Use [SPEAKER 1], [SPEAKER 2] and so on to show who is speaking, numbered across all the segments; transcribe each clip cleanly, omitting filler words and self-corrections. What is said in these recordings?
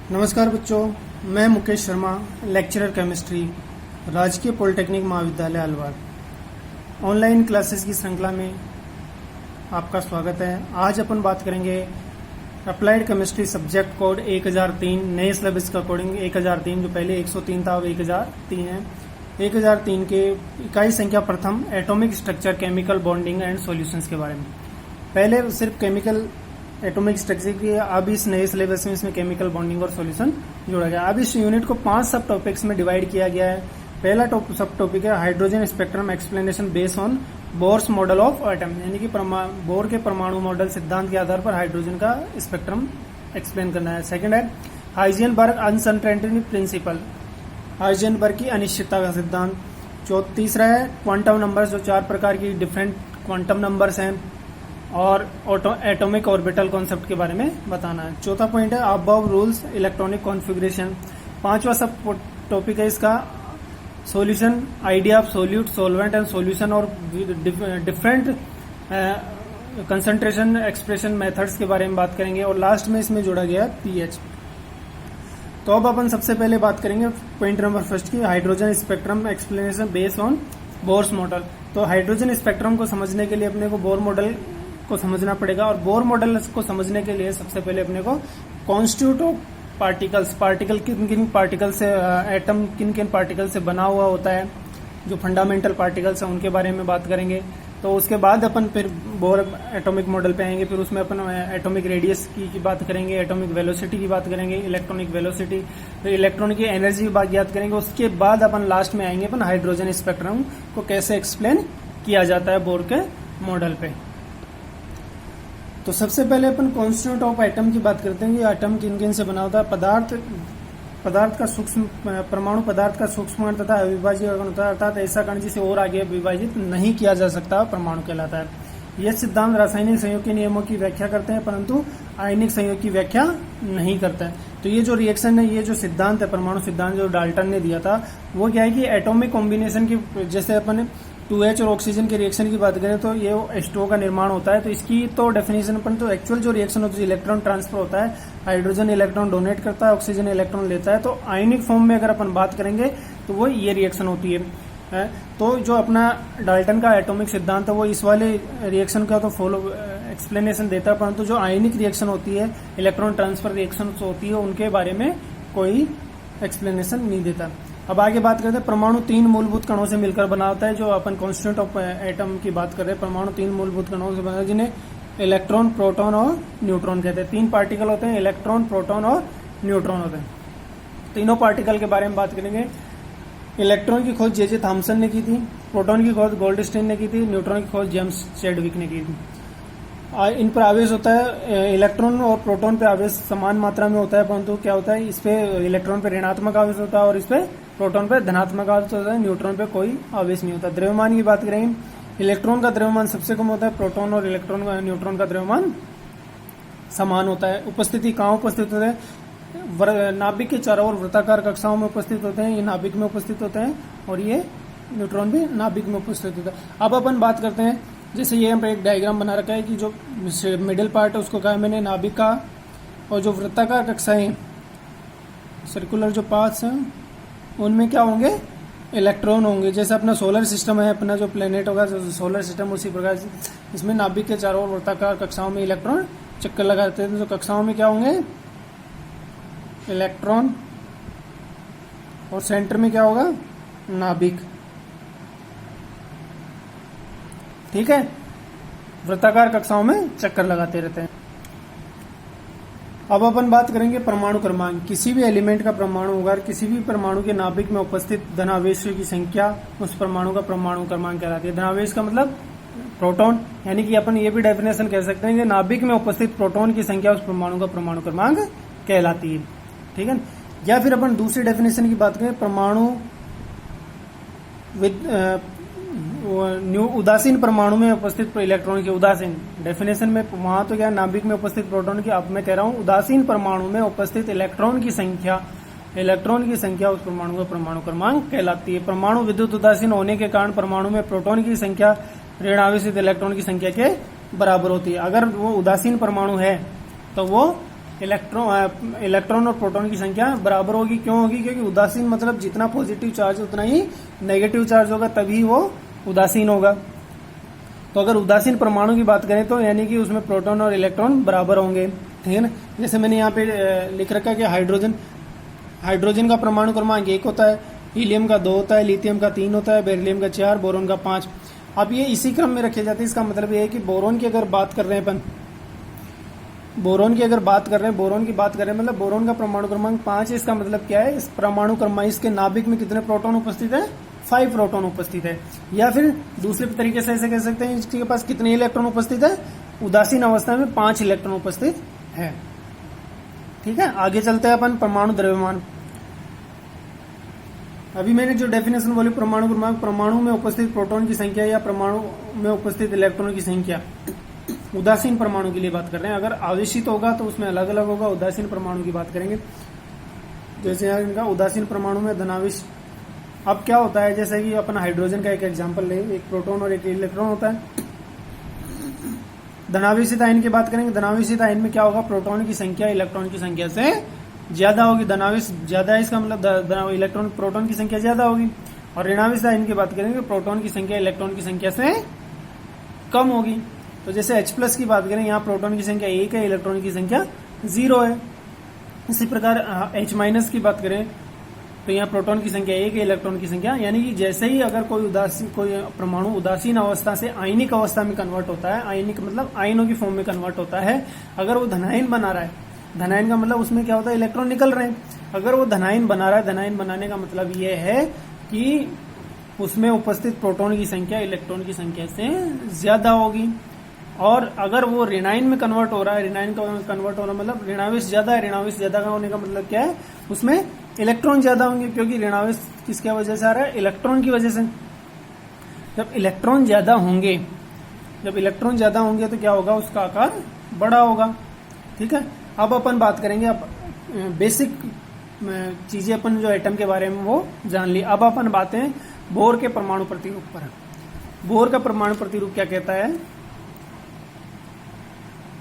[SPEAKER 1] नमस्कार बच्चों, मैं मुकेश शर्मा, लेक्चरर केमिस्ट्री, राजकीय पॉलिटेक्निक महाविद्यालय अलवर। ऑनलाइन क्लासेस की श्रृंखला में आपका स्वागत है। आज अपन बात करेंगे अप्लाइड केमिस्ट्री सब्जेक्ट कोड 1003 नए सिलेबस का कोडिंग 1003, जो पहले 103 था, अब 1003 है। 1003 के इकाई संख्या प्रथम atomic structure, chemical bonding and solutions के बारे में। पहले सिर्फ केमिकल एटॉमिक स्ट्रक्चर की, अब इस नए सिलेबस में इसमें केमिकल बॉन्डिंग और सॉल्यूशन जोड़ा गया। अब इस यूनिट को 5 सब टॉपिक्स में डिवाइड किया गया है। पहला सब टॉपिक है hydrogen spectrum explanation based on Bohr's model of atom, यानी कि बोर के परमाणु मॉडल सिद्धांत के आधार पर हाइड्रोजन का स्पेक्ट्रम एक्सप्लेन करना है। सेकंड है हाइजेनबर्ग अनसर्टेनिटी प्रिंसिपल, हाइजेनबर्ग की अनिश्चितता का सिद्धांत। तीसरा है क्वांटम नंबर्स, जो 4 प्रकार की डिफरेंट क्वांटम नंबर्स हैं, और एटॉमिक ऑर्बिटल कॉन्सेप्ट के बारे में बताना है। चौथा पॉइंट है अबव रूल्स इलेक्ट्रॉनिक कॉन्फ़िगरेशन। पांचवा सब टॉपिक है इसका solution, idea of solute, solvent and solution, और डिफरेंट कंसंट्रेशन एक्सप्रेशन मेथड्स के बारे में बात करेंगे। और लास्ट में इसमें जोड़ा गया पीएच। तो अब अपन सबसे पहले बात करेंगे पॉइंट नंबर फर्स्ट की, hydrogen spectrum explanation based on Bohr's model. तो हाइड्रोजन स्पेक्ट्रम को समझने के लिए अपने को बोर मॉडल को समझना पड़ेगा, और बोर मॉडल को समझने के लिए सबसे पहले अपने को कॉन्स्टिट्यूट ऑफ पार्टिकल किन किन पार्टिकल से, एटम किन किन पार्टिकल से बना हुआ होता है, जो फंडामेंटल पार्टिकल्स हैं उनके बारे में बात करेंगे। तो उसके बाद अपन फिर बोर एटॉमिक मॉडल पे आएंगे, फिर उसमें अपन एटॉमिक रेडियस की बात करेंगे, एटॉमिक वेलोसिटी की बात करेंगे, इलेक्ट्रॉनिक वेलोसिटी, फिर इलेक्ट्रॉन की एनर्जी की बात याद करेंगे। उसके बाद अपन लास्ट में आएंगे अपन हाइड्रोजन स्पेक्ट्रम को कैसे एक्सप्लेन किया जाता है बोर के मॉडल पे। तो सबसे पहले अपन कॉन्स्टिट्यूएंट ऑफ एटम की बात करते हैं कि एटम किन किन से बना होता है। पदार्थ का सूक्ष्म परमाणु पदार्थ का सूक्ष्म कण तथा अविभाज्य कण होता है, अर्थात ऐसा कण जिसे और आगे विभाजित नहीं किया जा सकता परमाणु कहलाता है। यह सिद्धांत रासायनिक संयोग के नियमों की व्याख्या करते हैं, परंतु आयनिक संयोग की व्याख्या नहीं करता है। तो ये जो रिएक्शन है, ये जो सिद्धांत है, परमाणु सिद्धांत जो डाल्टन ने दिया था, वो क्या है कि एटॉमिक कॉम्बिनेशन की, जैसे अपन 2H और ऑक्सीजन के रिएक्शन की बात करें तो ये H2O का निर्माण होता है। तो इसकी तो डेफिनेशन पर, तो एक्चुअल जो रिएक्शन होती है इलेक्ट्रॉन ट्रांसफर होता है, हाइड्रोजन इलेक्ट्रॉन डोनेट करता है, ऑक्सीजन इलेक्ट्रॉन लेता है। तो आयनिक फॉर्म में अगर अपन बात करेंगे तो वो ये रिएक्शन होती है। तो जो अपना डाल्टन का एटॉमिक सिद्धांत है वो इस वाले रिएक्शन का तो फॉलो एक्सप्लेनेशन देता है, परंतु जो आयनिक रिएक्शन होती है, इलेक्ट्रॉन ट्रांसफर रिएक्शन होती है, उनके बारे में कोई एक्सप्लेनेशन नहीं देता। अब आगे बात करते हैं परमाणु 3 मूलभूत कणों से मिलकर बना होता है। जो अपन कॉन्स्टिट्यूएंट ऑफ एटम की बात कर रहे हैं, परमाणु 3 मूलभूत कणों से बना है, जिन्हें इलेक्ट्रॉन, प्रोटॉन और न्यूट्रॉन कहते हैं। 3 पार्टिकल होते हैं, इलेक्ट्रॉन, प्रोटॉन और न्यूट्रॉन होते हैं। तीनों पार्टिकल के बारे में बात करेंगे। इलेक्ट्रॉन की खोज जे थॉमसन ने की थी, प्रोटॉन की खोज गोल्डस्टीन ने की थी, न्यूट्रॉन की खोज जेम्स चैडविक ने की थी। इन पर आवेश होता है, इलेक्ट्रॉन और प्रोटॉन पे आवेश समान मात्रा में होता है, परंतु क्या होता है, इस पे इलेक्ट्रॉन पे ऋणात्मक आवेश होता है और इस पे प्रोटॉन पे धनात्मक आवेश होता है, न्यूट्रॉन पे कोई आवेश नहीं होता। द्रव्यमान की बात करें, इलेक्ट्रॉन का द्रव्यमान सबसे कम होता है, प्रोटॉन और न्यूट्रॉन का द्रव्यमान समान होता है। उपस्थिति कहाँ उपस्थित होते हैं, नाभिक के चारों ओर वृत्ताकार कक्षाओं में उपस्थित होते हैं, ये नाभिक में उपस्थित होते हैं, और ये न्यूट्रॉन भी नाभिक में उपस्थित होता है। अब अपन बात करते हैं, जैसे ये हम एक डायग्राम बना रखा है कि जो मिडिल पार्ट है उसको कहा मैंने नाभिक का, और जो वृत्ताकार कक्षाएं, सर्कुलर जो पार्ट्स हैं, उनमें क्या होंगे, इलेक्ट्रॉन होंगे। जैसे अपना सोलर सिस्टम है, अपना जो प्लेनेट होगा सोलर सिस्टम, उसी प्रकार इसमें नाभिक के चारों ओर वृत्ताकार कक्षाओं में इलेक्ट्रॉन चक्कर लगाते हैं। तो कक्षाओं में क्या होंगे, इलेक्ट्रॉन, और सेंटर में क्या होगा, नाभिक। ठीक है, वृत्ताकार कक्षाओं में चक्कर लगाते रहते हैं। अब अपन बात करेंगे परमाणु क्रमांक। किसी भी एलिमेंट का परमाणु होगा, किसी भी परमाणु के नाभिक में उपस्थित धनावेश की संख्या उस परमाणु का परमाणु क्रमांक कहलाती है। धनावेश का मतलब प्रोटॉन, यानी कि अपन ये भी डेफिनेशन कह सकते हैं कि नाभिक में उपस्थित प्रोटॉन की संख्या उस परमाणु का परमाणु क्रमांक कहलाती है। ठीक है, या फिर अपन दूसरी डेफिनेशन की बात करें, परमाणु उदासीन परमाणु में उपस्थित इलेक्ट्रॉन की, उदासीन डेफिनेशन में वहां तो क्या नाभिक में उपस्थित प्रोटॉन की, अब मैं कह रहा हूं उदासीन परमाणु में उपस्थित इलेक्ट्रॉन की संख्या उस परमाणु का परमाणु क्रमांक कहलाती है। परमाणु विद्युत उदासीन होने के कारण परमाणु में प्रोटॉन की संख्या ऋण आवेशित इलेक्ट्रॉन की संख्या के बराबर होती है। अगर वो उदासीन परमाणु है तो वो इलेक्ट्रॉन और प्रोटॉन की संख्या बराबर होगी। क्यों होगी? क्योंकि उदासीन मतलब जितना पॉजिटिव चार्ज उतना ही नेगेटिव चार्ज होगा, तभी वो उदासीन होगा। तो अगर उदासीन परमाणु की बात करें तो यानी कि उसमें प्रोटॉन और इलेक्ट्रॉन बराबर होंगे, ठीक है ना। जैसे मैंने यहाँ पे लिख रखा है कि हाइड्रोजन का परमाणु क्रमांक 1 होता है, हीलियम का 2 होता है, लिथियम का 3 होता है, बेरिलियम का 4, बोरोन का 5। अब ये इसी क्रम में रखे जाते हैं। इसका मतलब ये है कि बोरोन की अगर बात कर रहे हैं अपन, बोरोन की बात कर रहे हैं मतलब बोरोन का परमाणु क्रमांक 5 है। इसका मतलब क्या है? इस परमाणु क्रमांक इसके नाभिक में कितने प्रोटॉन उपस्थित है? 5 प्रोटॉन उपस्थित है। या फिर दूसरे तरीके से ऐसे कह सकते हैं इसके पास कितने इलेक्ट्रॉन उपस्थित है? उदासीन अवस्था में 5 इलेक्ट्रॉन उपस्थित है। ठीक है, आगे चलते हैं अपन परमाणु द्रव्यमान। अभी मैंने जो डेफिनेशन बोली परमाणु क्रमांक, परमाणु में उपस्थित प्रोटॉन की संख्या या परमाणु में उपस्थित इलेक्ट्रॉन की संख्या। उदासीन परमाणु के लिए बात कर रहे हैं। अगर आवेशित होगा तो उसमें अलग अलग होगा। उदासीन परमाणु की बात करेंगे, जैसे यहाँ इनका उदासीन परमाणु में धनावेश। अब क्या होता है, जैसे कि अपन हाइड्रोजन का एक एग्जांपल ले, एक प्रोटॉन और एक इलेक्ट्रॉन होता है। धनावेशित आयन की बात करेंगे, धनावेशित आयन में क्या होगा? प्रोटॉन की संख्या इलेक्ट्रॉन की संख्या से ज्यादा होगी। धनावेश ज्यादा है, इसका मतलब इलेक्ट्रॉन प्रोटॉन की संख्या ज्यादा होगी। और ऋणावेशित आयन की बात करेंगे, प्रोटॉन की संख्या इलेक्ट्रॉन की संख्या से कम होगी। तो जैसे H+ की बात करें, यहाँ प्रोटॉन की संख्या 1 है, इलेक्ट्रॉन की संख्या 0 है। इसी प्रकार H- की बात करें तो यहाँ प्रोटॉन की संख्या 1 है, इलेक्ट्रॉन की संख्या, यानी कि जैसे ही अगर कोई परमाणु उदासीन अवस्था से आयनिक अवस्था में कन्वर्ट होता है, आयनिक मतलब आयनों की फॉर्म में कन्वर्ट होता है, अगर वो धनायन बना रहा है, धनायन का मतलब उसमें क्या होता है? इलेक्ट्रॉन निकल रहे हैं। अगर वो धनायन बना रहा है, धनायन बनाने का मतलब ये है कि उसमें उपस्थित प्रोटॉन की संख्या इलेक्ट्रॉन की संख्या से ज्यादा होगी। और अगर वो ऋणायन में कन्वर्ट हो रहा है, ऋणायन का कन्वर्ट हो रहा है मतलब ऋणावेश ज्यादा है, ऋणावेश ज्यादा का होने का मतलब क्या है? उसमें इलेक्ट्रॉन ज्यादा होंगे, क्योंकि ऋणावेश किसकी वजह से आ रहा है? इलेक्ट्रॉन की वजह से। जब इलेक्ट्रॉन ज्यादा होंगे तो क्या होगा? उसका आकार बड़ा होगा। ठीक है, अब अपन बात करेंगे, अब बेसिक चीजें अपन जो एटम के बारे में वो जान ली। अब अपन बातें बोर के परमाणु प्रतिरूप पर। बोर का परमाणु प्रतिरूप क्या कहता है?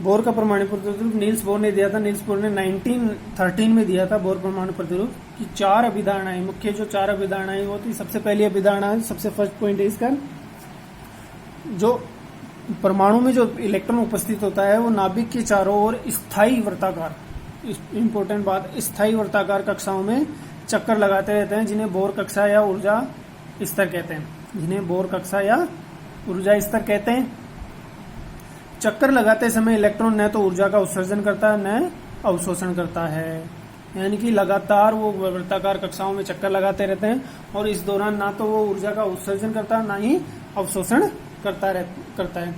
[SPEAKER 1] बोर का परमाणु प्रतिरूप नील्स बोर ने दिया था। नील्स बोर ने 1913 में दिया था बोर परमाणु प्रतिरूप की 4 अभिधारणाएं। मुख्य जो 4 अभिधारणाएं होती, सबसे पहली अभिधारणा, सबसे फर्स्ट पॉइंट है इसका, जो परमाणु में जो इलेक्ट्रॉन उपस्थित होता है वो नाभिक के चारों ओर स्थायी वर्ताकार, इंपॉर्टेंट बात, स्थायी वर्ताकार कक्षाओं में चक्कर लगाते रहते हैं, जिन्हें बोर कक्षा या ऊर्जा स्तर कहते हैं। चक्कर लगाते समय इलेक्ट्रॉन न तो ऊर्जा का उत्सर्जन करता है न अवशोषण करता है, यानी कि लगातार वो वृत्ताकार कक्षाओं में चक्कर लगाते रहते हैं और इस दौरान ना तो वो ऊर्जा का उत्सर्जन करता है ना ही अवशोषण करता है।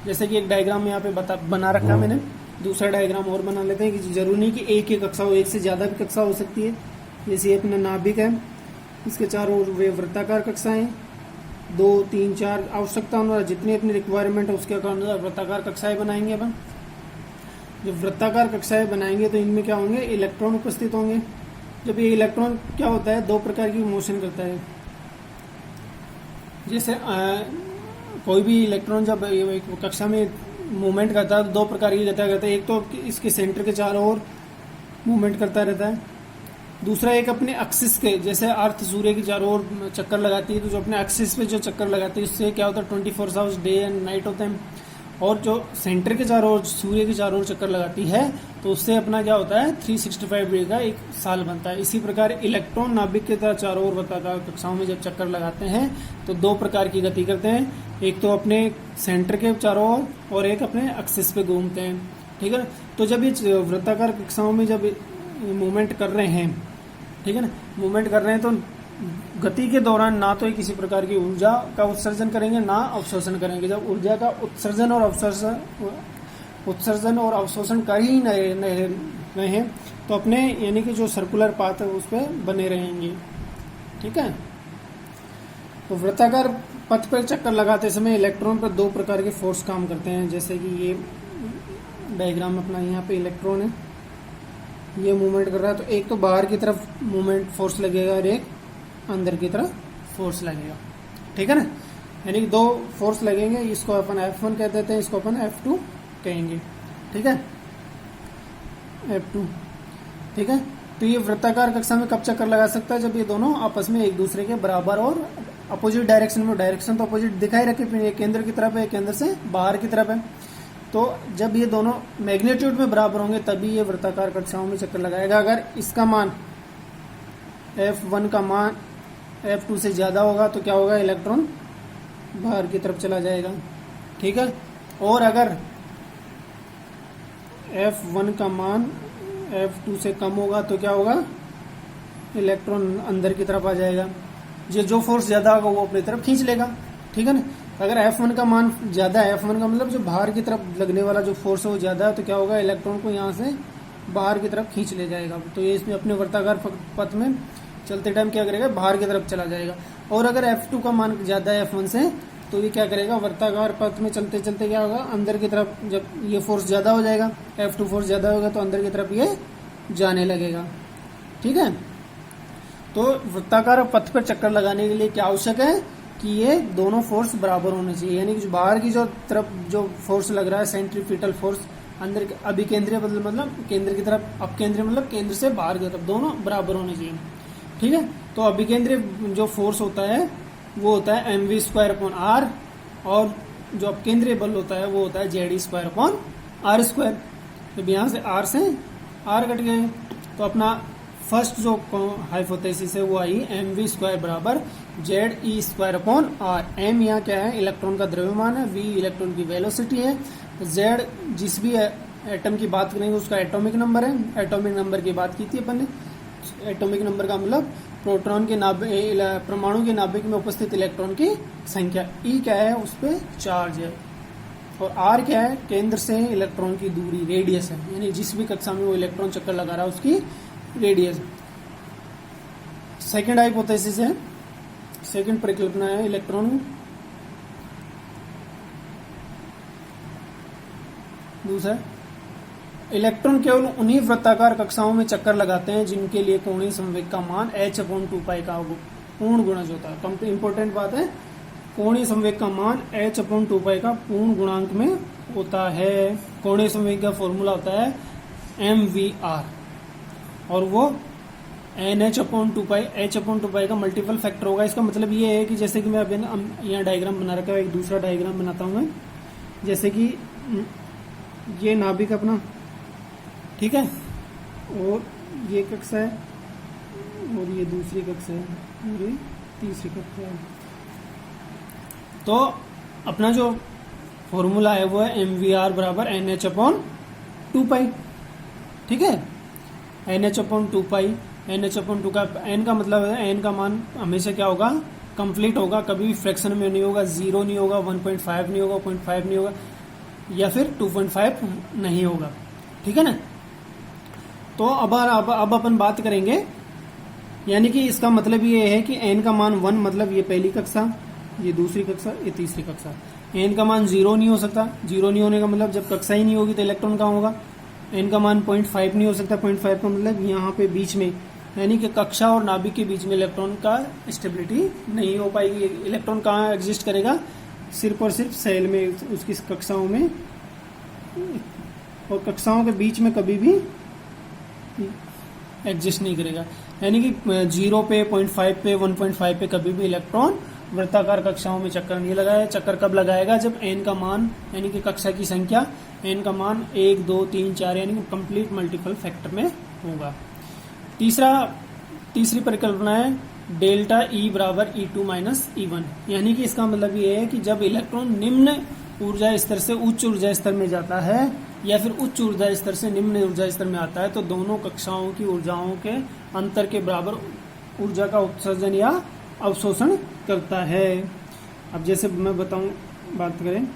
[SPEAKER 1] जैसे कि एक डायग्राम यहाँ पे बना रखा है मैंने, दूसरा डायग्राम और बना लेते हैं कि जरूरी नहीं कि एक ही कक्षा हो, एक से ज्यादा भी कक्षा हो सकती है। जैसे ये अपना नाभिक है, इसके चारों ओर वे वृत्ताकार कक्षाएं 2, 3, 4 आवश्यकता अनुसार जितनी अपनी रिक्वायरमेंट है उसके अनुसार वृत्ताकार कक्षाएं बनाएंगे अपन। जब वृत्ताकार कक्षाएं बनाएंगे तो इनमें क्या होंगे? इलेक्ट्रॉन उपस्थित होंगे। जब ये इलेक्ट्रॉन क्या होता है? 2 प्रकार की मोशन करता है। जैसे कोई भी इलेक्ट्रॉन जब कक्षा में मूवमेंट करता है तो 2 प्रकार की गतियां करता है। एक तो इसके सेंटर के चारों ओर मूवमेंट करता रहता है, दूसरा एक अपने एक्सिस के, जैसे अर्थ सूर्य के चारों ओर चक्कर लगाती है, तो जो अपने एक्सिस पे जो चक्कर लगाती है उससे क्या होता है? 24 आवर्स डे एंड नाइट होते हैं। और जो सेंटर के चारों ओर, सूर्य के चारों ओर चक्कर लगाती है तो उससे अपना क्या होता है? 365 डे का एक साल बनता है। इसी प्रकार इलेक्ट्रॉन नाभिक के चारों ओर वृत्ताकार कक्षाओं में जब चक्कर लगाते हैं तो 2 प्रकार की गति करते हैं, एक तो अपने सेंटर के चारों ओर और एक अपने एक्सिस पे घूमते हैं। ठीक है, तो जब ये वृत्ताकार कक्षाओं में जब मूवमेंट कर रहे हैं, ठीक है ना, मूवमेंट कर रहे हैं तो गति के दौरान ना तो किसी प्रकार की ऊर्जा का उत्सर्जन करेंगे ना अवशोषण करेंगे। जब ऊर्जा का उत्सर्जन और अवशोषण कर ही नहीं है तो अपने यानी कि जो सर्कुलर पाथ है उस पर बने रहेंगे। ठीक है, तो वृत्ताकार पथ पर चक्कर लगाते समय इलेक्ट्रॉन पर 2 प्रकार के फोर्स काम करते हैं। जैसे कि ये डायग्राम अपना, यहाँ पे इलेक्ट्रॉन है, ये मूवमेंट कर रहा है, तो एक तो बाहर की तरफ मूवमेंट फोर्स लगेगा और एक अंदर की तरफ फोर्स लगेगा। ठीक है ना, यानी कि 2 फोर्स लगेंगे। इसको अपन F1 कह देते हैं, इसको अपन F2 कहेंगे। ठीक है, F2। ठीक है, तो ये वृत्ताकार कक्षा में कब चक्कर लगा सकता है? जब ये दोनों आपस में एक दूसरे के बराबर और अपोजिट डायरेक्शन में, डायरेक्शन तो अपोजिट दिखाई रखे, फिर ये केंद्र की तरफ है, केंद्र से बाहर की तरफ है, तो जब ये दोनों मैग्नीट्यूड में बराबर होंगे तभी ये वृत्ताकार कक्षाओं में चक्कर लगाएगा। अगर इसका मान F1 का मान F2 से ज्यादा होगा तो क्या होगा? इलेक्ट्रॉन बाहर की तरफ चला जाएगा। ठीक है, और अगर F1 का मान F2 से कम होगा तो क्या होगा? इलेक्ट्रॉन अंदर की तरफ आ जाएगा। ये जो फोर्स ज्यादा होगा वो अपनी तरफ खींच लेगा। ठीक है ना, अगर F1 का मान ज्यादा है, F1 का मतलब जो बाहर की तरफ लगने वाला जो फोर्स है वो ज्यादा है, तो क्या होगा? इलेक्ट्रॉन को यहाँ से बाहर की तरफ खींच ले जाएगा। तो ये इसमें अपने वर्ताकार पथ में चलते टाइम क्या करेगा? बाहर की तरफ चला जाएगा। और अगर F2 का मान ज्यादा है F1 से, तो ये क्या करेगा? वर्ताकार पथ में चलते चलते क्या होगा? अंदर की तरफ, जब ये फोर्स ज्यादा हो जाएगा, F2 फोर्स ज्यादा होगा, तो अंदर की तरफ ये जाने लगेगा। ठीक है, तो वृत्ताकार पथ पर चक्कर लगाने के लिए क्या आवश्यक है? कि ये दोनों फोर्स बराबर होने चाहिए, यानी कि बाहर की जो तरफ जो फोर्स लग रहा है सेंट्रीपिटल फोर्स, अंदर अभिकेंद्रीय मतलब केंद्र की तरफ, अपकेंद्रीय मतलब केंद्र से बाहर की तरफ, दोनों बराबर होने चाहिए। ठीक है, तो अभिकेंद्रीय जो फोर्स होता है वो होता है mv²/r, और जो अपकेंद्रीय बल होता है वो होता है Ze²/r²। जब यहाँ से r से r कट गए तो अपना फर्स्ट जो हाइपोथेसिस है वो आई mv² बराबर Ze²/r। m यहाँ क्या है? इलेक्ट्रॉन का द्रव्यमान है, v इलेक्ट्रॉन की वेलोसिटी है, z जिस भी एटम की बात करेंगे उसका एटॉमिक नंबर है। एटॉमिक नंबर की बात की थी अपन ने, एटॉमिक नंबर का मतलब प्रोटॉन के परमाणु के नाभिक में उपस्थित इलेक्ट्रॉन की संख्या। E क्या है? उस पर चार्ज है, और R क्या है? केंद्र से इलेक्ट्रॉन की दूरी, रेडियस है, यानी जिस भी कक्षा में वो इलेक्ट्रॉन चक्कर लगा रहा है उसकी रेडियस। सेकंड हाइपोथेसिस है, सेकंड परिकल्पना है इलेक्ट्रॉन। दूसरा, इलेक्ट्रॉन केवल उन्हीं वृत्ताकार कक्षाओं में चक्कर लगाते हैं जिनके लिए कोणीय संवेग का मान h/2π का पूर्ण गुणज होता है। इंपॉर्टेंट बात है, कोणीय संवेग का मान h/2π का पूर्ण गुणांक में होता है। कोणीय संवेग का फॉर्मूला होता है mvr, और वो nh/2π, h/2π का मल्टीपल फैक्टर होगा। इसका मतलब ये है कि जैसे कि मैं अभी यहाँ डायग्राम बना रखा है, एक दूसरा डायग्राम बनाता हूँ मैं। जैसे कि ये नाभिक अपना, ठीक है, और ये कक्षा है, और ये दूसरी कक्षा है, और ये तीसरी कक्षा है। तो अपना जो फॉर्मूला है वो है mvr बराबर nh/2π। ठीक है, nh/2π, nh/2 का n का मतलब है, n का मान हमेशा क्या होगा? कंप्लीट होगा, कभी भी फ्रैक्शन में नहीं होगा, 0 नहीं होगा, 1.5 नहीं होगा, 0.5 नहीं होगा, या फिर 2.5 नहीं होगा। ठीक है ना, तो अब अपन बात करेंगे, यानी कि इसका मतलब ये है कि n का मान 1 मतलब ये पहली कक्षा, ये दूसरी कक्षा, ये तीसरी कक्षा। n का मान 0 नहीं हो सकता, 0 नहीं होने का मतलब जब कक्षा ही नहीं होगी तो इलेक्ट्रॉन कहाँ होगा? n का मान 0.5 नहीं हो सकता, 0.5 का मतलब यहाँ पे बीच में, यानी कि कक्षा और नाभिक के बीच में इलेक्ट्रॉन का स्टेबिलिटी नहीं हो पाएगी। इलेक्ट्रॉन कहाँ एग्जिस्ट करेगा? सिर्फ और सिर्फ सेल में, उसकी कक्षाओं में, और कक्षाओं के बीच में कभी भी एग्जिस्ट नहीं करेगा। यानी कि 0 पे, 0.5 पे, 1.5 पे कभी भी इलेक्ट्रॉन वृत्ताकार कक्षाओं में चक्कर नहीं लगाया। चक्कर कब लगाएगा? जब n का मान, यानी कि कक्षा की संख्या, n का मान 1, 2, 3, 4 यानी कि कंप्लीट मल्टीपल फैक्टर में होगा। तीसरी परिकल्पना है डेल्टा E बराबर E2 माइनस E1, यानी कि इसका मतलब ये है कि जब इलेक्ट्रॉन निम्न ऊर्जा स्तर से उच्च ऊर्जा स्तर में जाता है, या फिर उच्च ऊर्जा स्तर से निम्न ऊर्जा स्तर में आता है, तो दोनों कक्षाओं की ऊर्जाओं के अंतर के बराबर ऊर्जा का उत्सर्जन या अवशोषण करता है। अब जैसे मैं बताऊं, बात करें,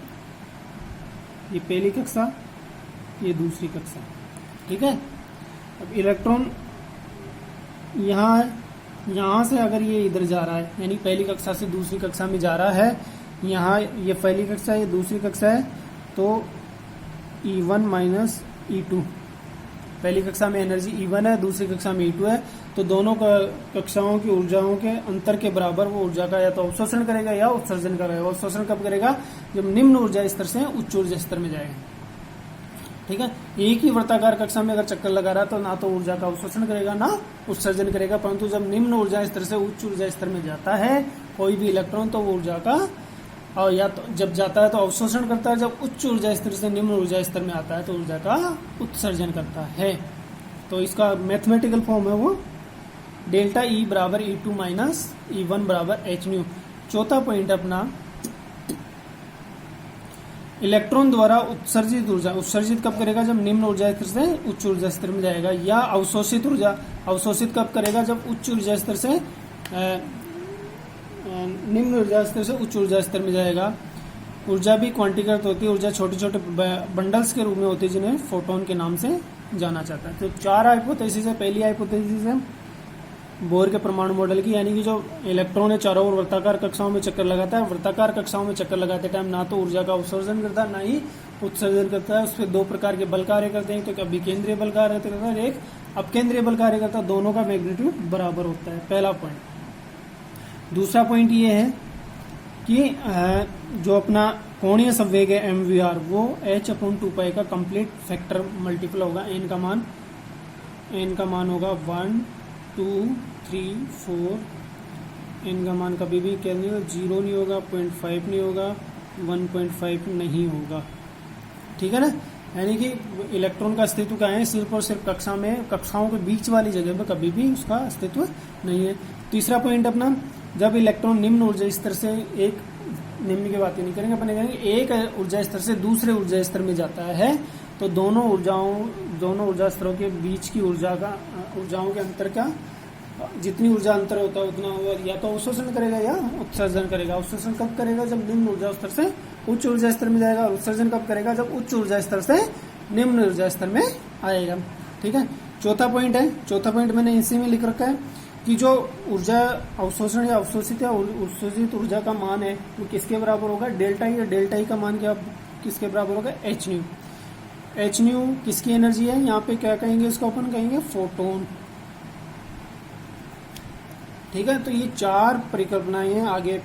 [SPEAKER 1] ये पहली कक्षा, ये दूसरी कक्षा, ठीक है। अब इलेक्ट्रॉन यहाँ से अगर ये इधर जा रहा है, यानी पहली कक्षा से दूसरी कक्षा में जा रहा है, यहाँ ये पहली कक्षा, ये दूसरी कक्षा है, तो E1 माइनस E2, पहली कक्षा में एनर्जी E1 है, दूसरी कक्षा में E2 है, तो दोनों कक्षाओं की ऊर्जाओं के अंतर के बराबर वो ऊर्जा का या तो अवशोषण करेगा या उत्सर्जन करेगा। अवशोषण कब करेगा? जब निम्न ऊर्जा स्तर से उच्च ऊर्जा स्तर में जाएगा, ठीक है। एक ही वृत्ताकार कक्षा में अगर चक्कर लगा रहा है तो ना तो ऊर्जा का अवशोषण करेगा ना उत्सर्जन करेगा, परंतु जब निम्न ऊर्जा स्तर से उच्च ऊर्जा स्तर में जाता है कोई भी इलेक्ट्रॉन तो वो ऊर्जा का, और या तो जब जाता है तो अवशोषण करता है, जब उच्च ऊर्जा स्तर से निम्न ऊर्जा स्तर में आता है तो ऊर्जा का उत्सर्जन करता है। तो इसका मैथमेटिकल फॉर्म है वो डेल्टा ई बराबर E2 माइनस E1 बराबर h न्यू। चौथा पॉइंट अपना इलेक्ट्रॉन द्वारा उत्सर्जित ऊर्जा, उत्सर्जित कब करेगा जब निम्न ऊर्जा स्तर से उच्च ऊर्जा स्तर में जाएगा, या अवशोषित ऊर्जा, अवशोषित कब करेगा जब उच्च ऊर्जा स्तर से निम्न ऊर्जा स्तर से उच्च ऊर्जा स्तर में जाएगा। ऊर्जा भी क्वांटीकृत होती है, ऊर्जा छोटे छोटे बंडल्स के रूप में होती है जिन्हें फोटोन के नाम से जाना जाता है। तो 4 हाइपोथेसिस है। पहली हाइपोथेसिस है बोर के परमाणु मॉडल की, यानी कि जो इलेक्ट्रॉन है चारों ओर वृत्ताकार कक्षाओं में चक्कर लगाता है, वृत्ताकार कक्षाओं में चक्कर लगाते टाइम ना तो ऊर्जा का अवशोषण करता है ना ही उत्सर्जन करता है। उस पर 2 प्रकार के बल कार्य करते हैं, तो कभी केंद्रीय बल कार्य करता है, एक अपकेंद्रीय बल कार्य करता है, दोनों का मैग्नीट्यूड बराबर होता है, पहला पॉइंट। दूसरा पॉइंट ये है कि जो अपना कोणीय संवेग है MVR वो h/2π का कंप्लीट फैक्टर मल्टीपल होगा, n का मान होगा 1 2 3 4, n का मान कभी भी क्या नहीं होगा, 0 नहीं होगा, 0.5 नहीं होगा, 1.5 नहीं होगा, ठीक है ना। यानी कि इलेक्ट्रॉन का अस्तित्व क्या है, सिर्फ और सिर्फ कक्षा में, कक्षाओं के बीच वाली जगह में कभी भी उसका अस्तित्व नहीं है। तीसरा पॉइंट अपना जब इलेक्ट्रॉन निम्न ऊर्जा स्तर से एक, निम्न की बात नहीं करेंगे अपन, करेंगे एक ऊर्जा स्तर से दूसरे ऊर्जा स्तर में जाता है तो दोनों ऊर्जा स्तरों के बीच की ऊर्जाओं के अंतर का जितनी ऊर्जा अंतर होता है उतना या तो अवशोषण करेगा या उत्सर्जन करेगा। अवशोषण कब करेगा जब निम्न ऊर्जा स्तर से उच्च ऊर्जा स्तर में जाएगा, और उत्सर्जन कब करेगा जब उच्च ऊर्जा स्तर से निम्न ऊर्जा स्तर में आएगा, ठीक है। चौथा पॉइंट मैंने इसी में लिख रखा है कि जो ऊर्जा अवशोषण या अवशोषित या उत्सर्जित ऊर्जा का मान है वो किसके बराबर होगा, डेल्टा ई, डेल्टा ई का मान क्या किसके बराबर होगा, h न्यू। h न्यू किसकी एनर्जी है, यहाँ पे क्या कहेंगे इसको अपन कहेंगे फोटोन, ठीक है। तो ये 4 परिकल्पनाएं हैं, आगे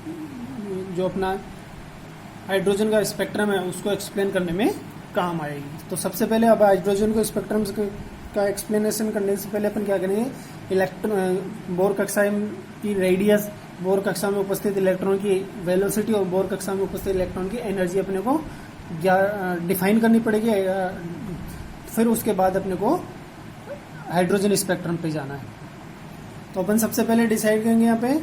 [SPEAKER 1] जो अपना हाइड्रोजन का स्पेक्ट्रम है उसको एक्सप्लेन करने में काम आएगी। तो सबसे पहले अब हाइड्रोजन को स्पेक्ट्रम का एक्सप्लेनेशन करने से पहले अपन क्या करेंगे, बोर कक्षा की रेडियस, बोर कक्षा में उपस्थित इलेक्ट्रॉन की वेलोसिटी और बोर कक्षा में उपस्थित इलेक्ट्रॉन की एनर्जी अपने को डिफाइन करनी पड़ेगी, फिर उसके बाद अपने को हाइड्रोजन स्पेक्ट्रम पे जाना है। तो अपन सबसे पहले डिसाइड करेंगे यहाँ पे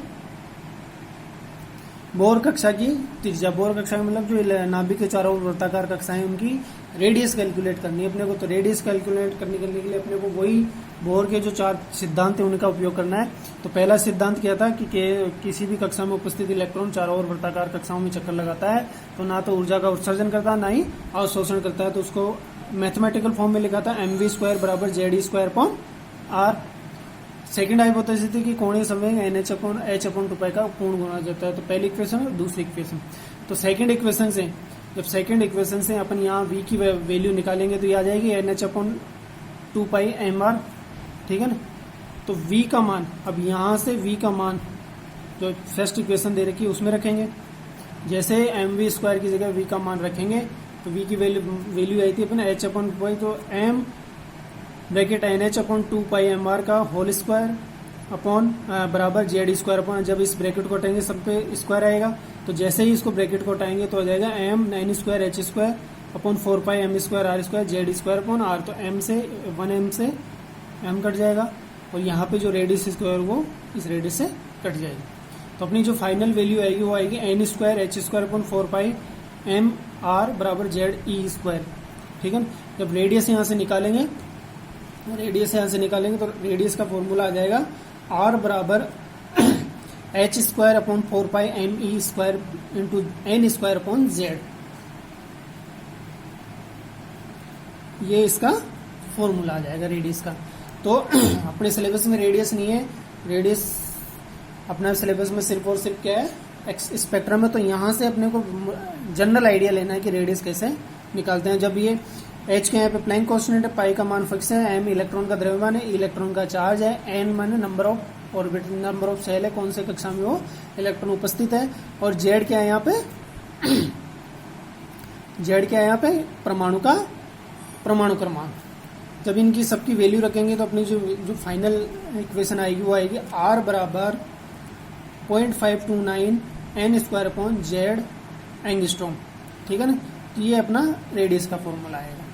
[SPEAKER 1] बोर कक्षा की त्रिज्या। बोर कक्षा में मतलब जो नाभिक के चारों वृत्ताकार कक्षाएं उनकी रेडियस कैलकुलेट करनी है अपने को। तो रेडियस कैलकुलेट करने के लिए अपने को वही बोर के जो 4 सिद्धांत है उनका उपयोग करना है। तो पहला सिद्धांत क्या था कि किसी भी कक्षा में उपस्थित इलेक्ट्रॉन चारों ओर वृत्ताकार कक्षाओं में चक्कर लगाता है तो ना तो ऊर्जा का उत्सर्जन करता है ना ही अवशोषण करता है। तो उसको मैथमेटिकल फॉर्म में लिखा था mv² बराबर Z² r। सेकेंड हाइपोथेसिस थी कि कोणीय संवेग h/2π का पूर्ण गुणा जाता है। तो पहली इक्वेशन और दूसरी इक्वेशन। तो सेकंड इक्वेशन से जब सेकंड इक्वेशन से अपन यहाँ v की वैल्यू निकालेंगे तो ये आ जाएगी NH/2π mr, ठीक है ना। तो v का मान, अब यहाँ से v का मान जो फर्स्ट इक्वेशन दे रखी है उसमें रखेंगे। जैसे mv² की जगह v का मान रखेंगे तो v की वैल्यू आई थी अपने h/2π, तो m ब्रैकेट NH/2π mr का होल स्क्वायर अपॉन बराबर Z² अपॉन, जब इस ब्रैकेट को हटाएंगे सब पे स्क्वायर आएगा। तो जैसे ही इसको ब्रैकेट को हटाएंगे तो आ जाएगा m 9² h² upon 4π m² r² Z² upon r। तो m से 1m से m कट जाएगा और यहाँ पे जो रेडियस स्क्वायर वो इस रेडियस से कट जाएगी। तो अपनी जो फाइनल वैल्यू आएगी वो आएगी n² h² upon 4π m r बराबर ZE², ठीक है। जब रेडियस यहाँ से निकालेंगे तो रेडियस का फॉर्मूला आ जाएगा r बराबर h² upon 4π me² into n² upon z। ये इसका फॉर्मूला आ जाएगा रेडियस का। तो अपने सिलेबस में रेडियस नहीं है, रेडियस अपना सिलेबस में सिर्फ और सिर्फ क्या है स्पेक्ट्रम है। तो यहाँ से अपने को जनरल आइडिया लेना है कि रेडियस कैसे निकालते हैं। जब ये h के यहाँ पे प्लैंक कांस्टेंट है, पाई का मान फिक्स है, m इलेक्ट्रॉन का द्रव्यमान है, इलेक्ट्रॉन का चार्ज है, n माने number of orbit, number of cell है, कौन से कक्षा में वो इलेक्ट्रॉन उपस्थित है, और z क्या है यहाँ पे z क्या है यहाँ पे परमाणु का परमाणु क्रमांक। जब इनकी सबकी वैल्यू रखेंगे तो अपनी जो फाइनल इक्वेशन आएगी वो आएगी R बराबर 0.529 n² अपॉन जेड एंगस्ट्रॉम। ठीक है ना, तो ये अपना रेडियस का फॉर्मूला आएगा।